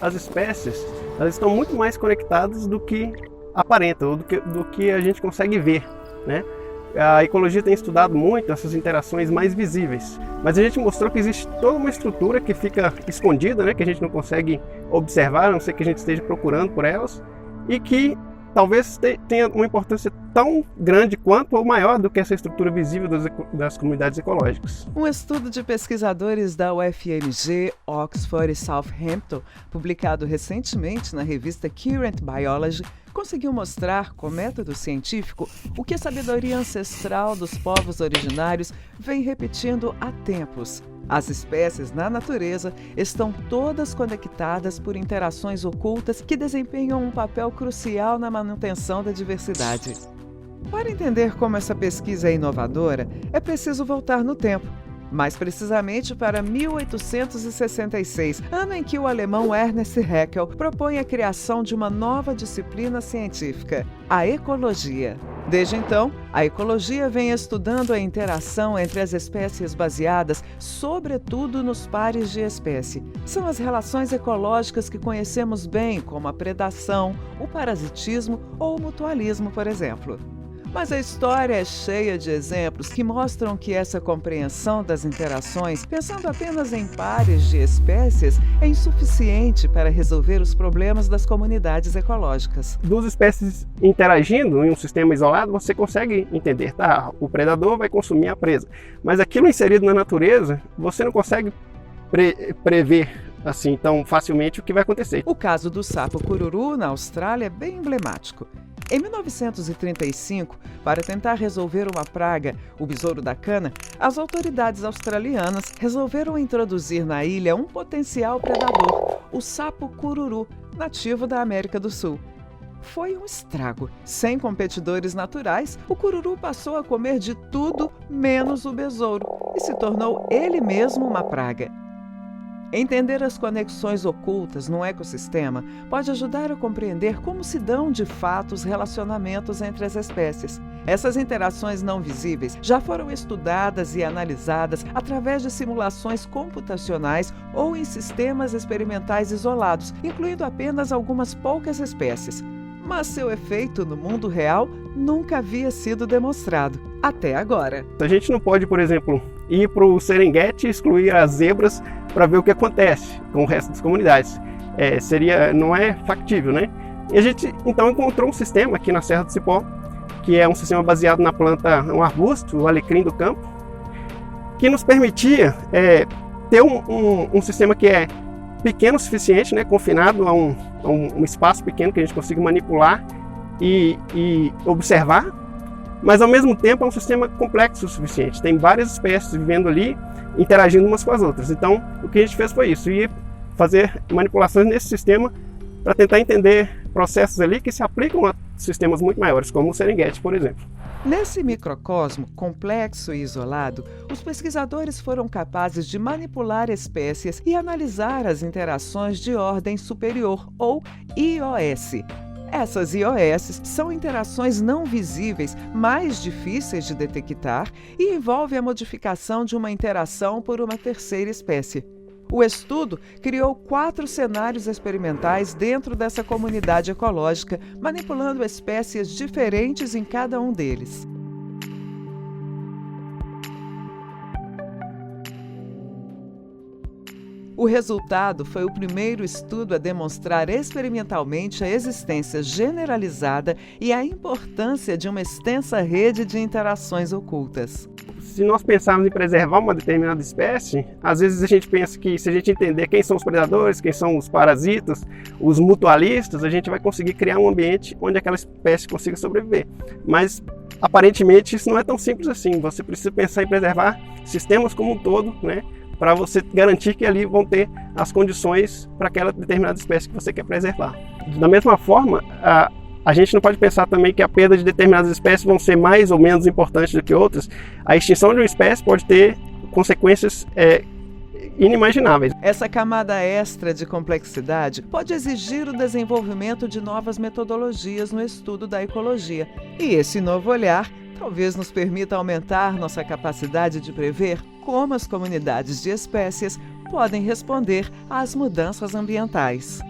As espécies, elas estão muito mais conectadas do que aparenta, ou do que a gente consegue ver, né? A ecologia tem estudado muito essas interações mais visíveis, mas a gente mostrou que existe toda uma estrutura que fica escondida, né? Que a gente não consegue observar, a não ser que a gente esteja procurando por elas, e que talvez tenha uma importância tão grande quanto ou maior do que essa estrutura visível das comunidades ecológicas. Um estudo de pesquisadores da UFMG, Oxford e Southampton, publicado recentemente na revista Current Biology, conseguiu mostrar, com método científico, o que a sabedoria ancestral dos povos originários vem repetindo há tempos. As espécies na natureza estão todas conectadas por interações ocultas que desempenham um papel crucial na manutenção da diversidade. Para entender como essa pesquisa é inovadora, é preciso voltar no tempo. Mais precisamente para 1866, ano em que o alemão Ernst Haeckel propõe a criação de uma nova disciplina científica, a ecologia. Desde então, a ecologia vem estudando a interação entre as espécies baseadas, sobretudo, nos pares de espécie. São as relações ecológicas que conhecemos bem, como a predação, o parasitismo ou o mutualismo, por exemplo. Mas a história é cheia de exemplos que mostram que essa compreensão das interações, pensando apenas em pares de espécies, é insuficiente para resolver os problemas das comunidades ecológicas. Duas espécies interagindo em um sistema isolado, você consegue entender, tá? O predador vai consumir a presa, mas aquilo inserido na natureza, você não consegue prever assim tão facilmente o que vai acontecer. O caso do sapo cururu na Austrália é bem emblemático. Em 1935, para tentar resolver uma praga, o besouro da cana, as autoridades australianas resolveram introduzir na ilha um potencial predador, o sapo cururu, nativo da América do Sul. Foi um estrago. Sem competidores naturais, o cururu passou a comer de tudo menos o besouro e se tornou ele mesmo uma praga. Entender as conexões ocultas no ecossistema pode ajudar a compreender como se dão de fato os relacionamentos entre as espécies. Essas interações não visíveis já foram estudadas e analisadas através de simulações computacionais ou em sistemas experimentais isolados, incluindo apenas algumas poucas espécies. Mas seu efeito no mundo real nunca havia sido demonstrado, até agora. A gente não pode, por exemplo, ir para o Serengeti e excluir as zebras para ver o que acontece com o resto das comunidades. Não é factível, né? E a gente então encontrou um sistema aqui na Serra do Cipó, que é um sistema baseado na planta, um arbusto, o alecrim do campo, que nos permitia ter um sistema que é pequeno o suficiente, né, confinado a um espaço pequeno que a gente consiga manipular e observar, mas ao mesmo tempo é um sistema complexo o suficiente. Tem várias espécies vivendo ali, interagindo umas com as outras. Então, o que a gente fez foi isso, ir fazer manipulações nesse sistema para tentar entender processos ali que se aplicam a sistemas muito maiores, como o Serengeti, por exemplo. Nesse microcosmo complexo e isolado, os pesquisadores foram capazes de manipular espécies e analisar as interações de ordem superior, ou IOS. Essas IOS são interações não visíveis, mais difíceis de detectar e envolvem a modificação de uma interação por uma terceira espécie. O estudo criou 4 cenários experimentais dentro dessa comunidade ecológica, manipulando espécies diferentes em cada um deles. O resultado foi o primeiro estudo a demonstrar experimentalmente a existência generalizada e a importância de uma extensa rede de interações ocultas. Se nós pensarmos em preservar uma determinada espécie, às vezes a gente pensa que se a gente entender quem são os predadores, quem são os parasitas, os mutualistas, a gente vai conseguir criar um ambiente onde aquela espécie consiga sobreviver. Mas aparentemente isso não é tão simples assim. Você precisa pensar em preservar sistemas como um todo, né, para você garantir que ali vão ter as condições para aquela determinada espécie que você quer preservar. Da mesma forma, a gente não pode pensar também que a perda de determinadas espécies vão ser mais ou menos importantes do que outras. A extinção de uma espécie pode ter consequências inimagináveis. Essa camada extra de complexidade pode exigir o desenvolvimento de novas metodologias no estudo da ecologia. E esse novo olhar talvez nos permita aumentar nossa capacidade de prever como as comunidades de espécies podem responder às mudanças ambientais.